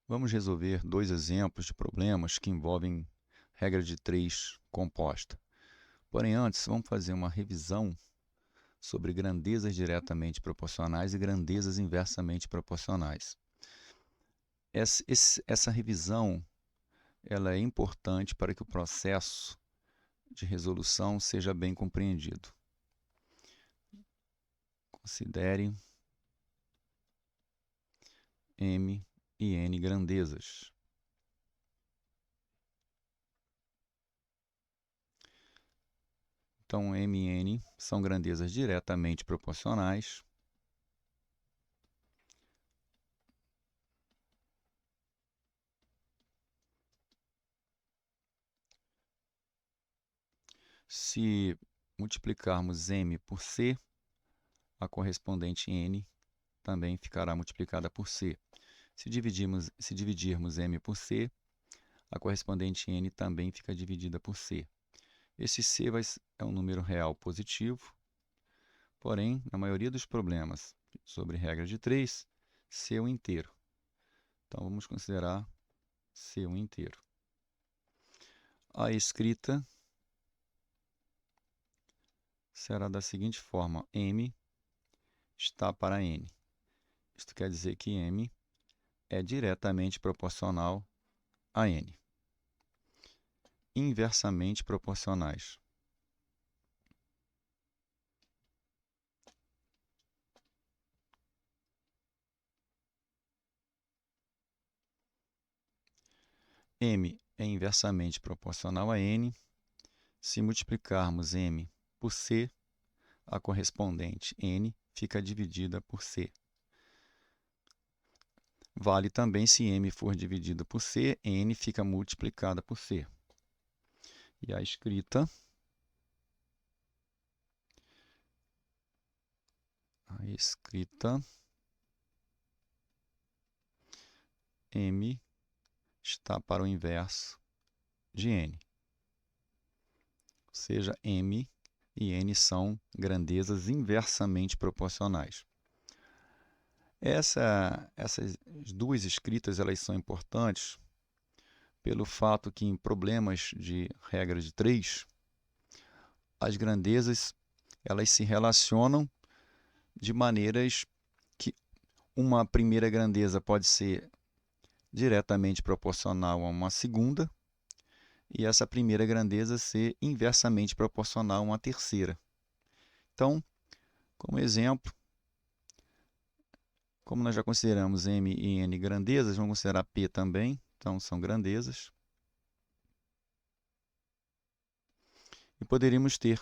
Vamos resolver dois exemplos de problemas que envolvem regra de 3 composta. Porém, antes, vamos fazer uma revisão sobre grandezas diretamente proporcionais e grandezas inversamente proporcionais. Essa revisão ela é importante para que o processo de resolução seja bem compreendido. Considere M e N grandezas. Então, M e N são grandezas diretamente proporcionais. Se multiplicarmos M por C, a correspondente N também ficará multiplicada por C. Se dividirmos M por C, a correspondente N também fica dividida por C. Esse C é um número real positivo, porém, na maioria dos problemas sobre regra de 3, C é um inteiro. Então, vamos considerar C um inteiro. A escrita será da seguinte forma: M está para N. Isto quer dizer que M é diretamente proporcional a N. Inversamente proporcionais. M é inversamente proporcional a N. Se multiplicarmos M por C, a correspondente N fica dividida por C. Vale também se M for dividido por C, N fica multiplicada por C. E a escrita M está para o inverso de N. Ou seja, M e N são grandezas inversamente proporcionais. Essas duas escritas elas são importantes pelo fato que em problemas de regra de 3, as grandezas elas se relacionam de maneiras que uma primeira grandeza pode ser diretamente proporcional a uma segunda, e essa primeira grandeza ser inversamente proporcional a uma terceira. Então, como exemplo, como nós já consideramos M e N grandezas, vamos considerar P também, então são grandezas. E poderíamos ter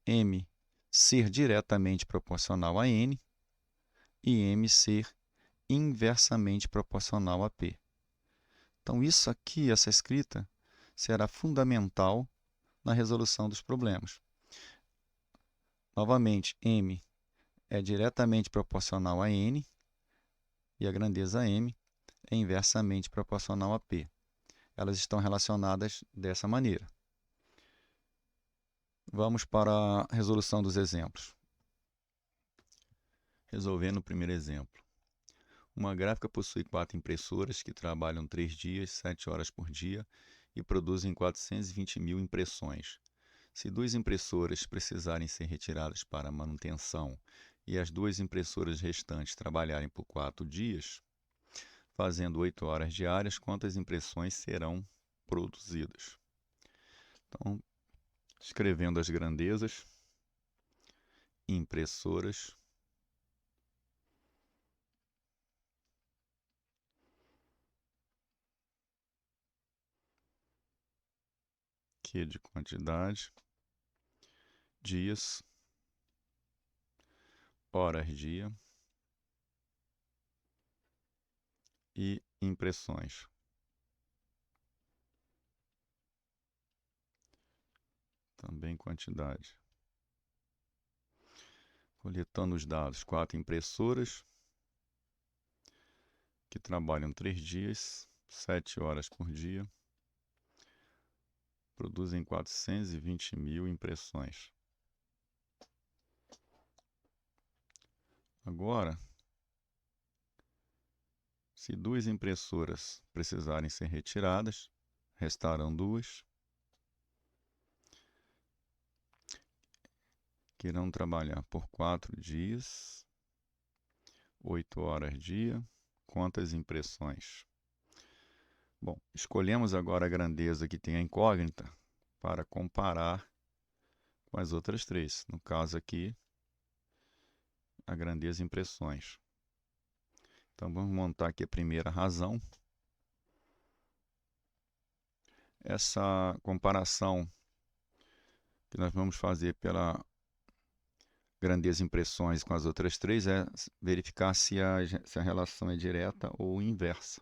M ser diretamente proporcional a N e M ser inversamente proporcional a P. Então, isso aqui, essa escrita, será fundamental na resolução dos problemas. Novamente, M é diretamente proporcional a N e a grandeza M é inversamente proporcional a P. Elas estão relacionadas dessa maneira. Vamos para a resolução dos exemplos. Resolvendo o primeiro exemplo. Uma gráfica possui 4 impressoras que trabalham 3 dias, 7 horas por dia e produzem 420.000 impressões. Se 2 impressoras precisarem ser retiradas para manutenção e as 2 impressoras restantes trabalharem por 4 dias, fazendo 8 horas diárias, quantas impressões serão produzidas? Então, escrevendo as grandezas, impressoras, Q de quantidade, dias, horas dia e impressões. Também quantidade. Coletando os dados, 4 impressoras que trabalham 3 dias, 7 horas por dia, produzem 420.000 impressões. Agora, Se 2 impressoras precisarem ser retiradas, restarão 2, que irão trabalhar por 4 dias, 8 horas dia. Quantas impressões? Bom, escolhemos agora a grandeza que tem a incógnita para comparar com as outras 3. No caso aqui, a grandeza impressões. Então, vamos montar aqui a primeira razão. Essa comparação que nós vamos fazer pela grandeza impressões com as outras 3 é verificar se a relação é direta ou inversa.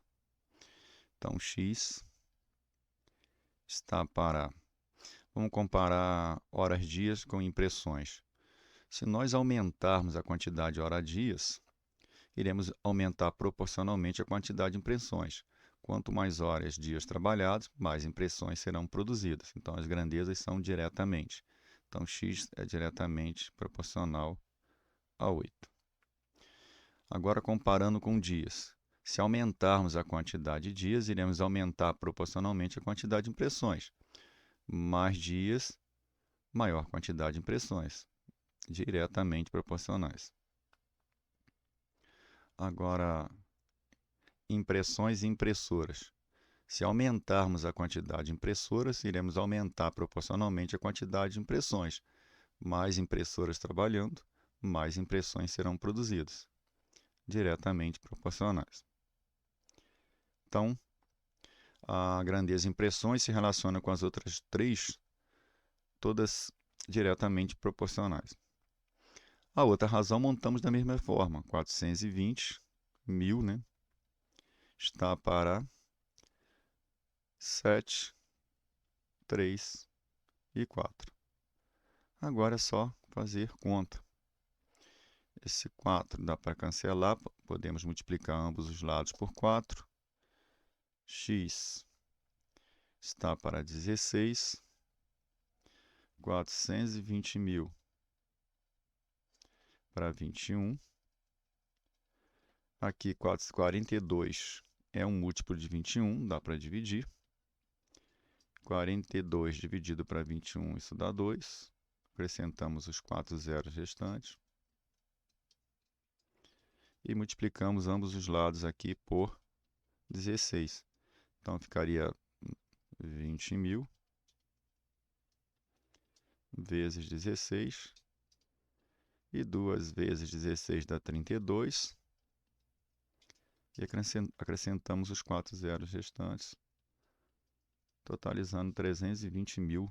Então, x está para... Vamos comparar horas-dias com impressões. Se nós aumentarmos a quantidade de hora-dias, iremos aumentar proporcionalmente a quantidade de impressões. Quanto mais horas-dias trabalhados, mais impressões serão produzidas. Então, as grandezas são diretamente. Então, x é diretamente proporcional a 8. Agora, comparando com dias. Se aumentarmos a quantidade de dias, iremos aumentar proporcionalmente a quantidade de impressões. Mais dias, maior quantidade de impressões, diretamente proporcionais. Agora, impressões e impressoras. Se aumentarmos a quantidade de impressoras, iremos aumentar proporcionalmente a quantidade de impressões. Mais impressoras trabalhando, mais impressões serão produzidas, diretamente proporcionais. Então, a grandeza de impressões se relaciona com as outras 3, todas diretamente proporcionais. A outra razão montamos da mesma forma, 420, 1000, né? Está para 7, 3 e 4. Agora é só fazer conta. Esse 4 dá para cancelar, podemos multiplicar ambos os lados por 4. X está para 16, 420.000 para 21. Aqui 42 é um múltiplo de 21, dá para dividir. 42 dividido para 21, isso dá 2. Acrescentamos os 4 zeros restantes. E multiplicamos ambos os lados aqui por 16. Então, ficaria 20.000 vezes 16. E 2 vezes 16 dá 32. E acrescentamos os 4 zeros restantes, totalizando 320.000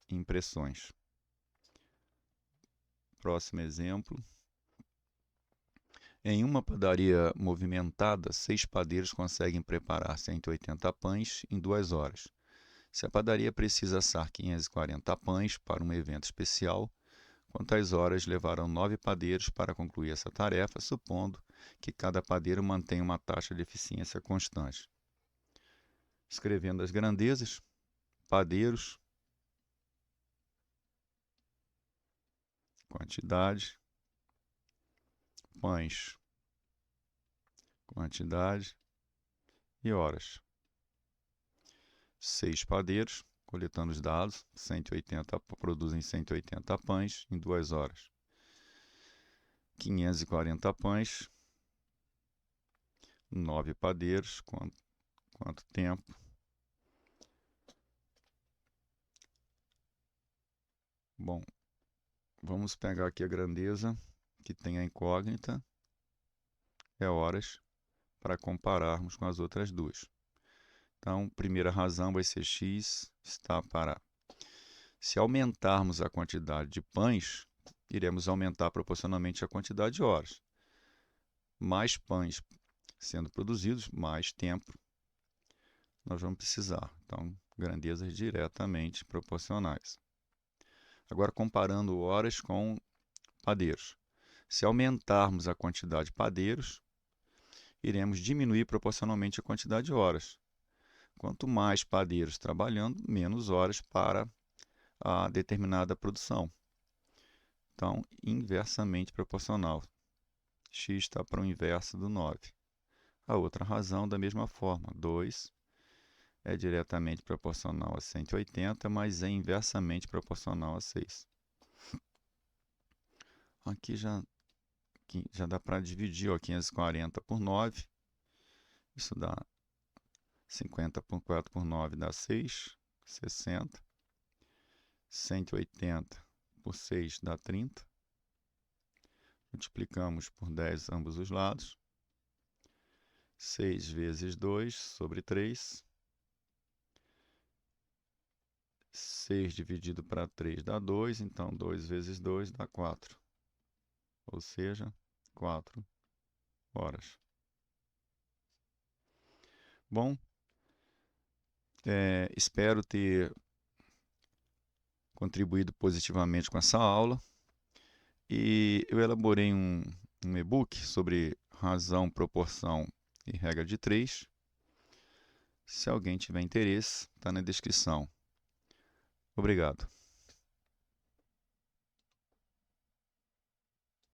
impressões. Próximo exemplo. Em uma padaria movimentada, 6 padeiros conseguem preparar 180 pães em 2 horas. Se a padaria precisa assar 540 pães para um evento especial, quantas horas levarão 9 padeiros para concluir essa tarefa, supondo que cada padeiro mantenha uma taxa de eficiência constante? Escrevendo as grandezas, padeiros, quantidade, pães, quantidade e horas. 6 padeiros, coletando os dados, produzem 180 pães em 2 horas. 540 pães, 9 padeiros, quanto tempo? Bom, vamos pegar aqui a grandeza que tem a incógnita, é horas, para compararmos com as outras 2. Então, primeira razão vai ser x está para... Se aumentarmos a quantidade de pães, iremos aumentar proporcionalmente a quantidade de horas. Mais pães sendo produzidos, mais tempo nós vamos precisar. Então, grandezas diretamente proporcionais. Agora, comparando horas com padeiros. Se aumentarmos a quantidade de padeiros, iremos diminuir proporcionalmente a quantidade de horas. Quanto mais padeiros trabalhando, menos horas para a determinada produção. Então, inversamente proporcional. X está para o inverso do 9. A outra razão, da mesma forma, 2 é diretamente proporcional a 180, mas é inversamente proporcional a 6. Aqui já dá para dividir, ó, 540 por 9. Isso dá 50 por 4 por 9 dá 6, 60. 180 por 6 dá 30. Multiplicamos por 10 ambos os lados. 6 vezes 2 sobre 3. 6 dividido para 3 dá 2, então 2 vezes 2 dá 4. Ou seja, 4 horas. Bom, espero ter contribuído positivamente com essa aula. E eu elaborei um e-book sobre razão, proporção e regra de 3. Se alguém tiver interesse, está na descrição. Obrigado.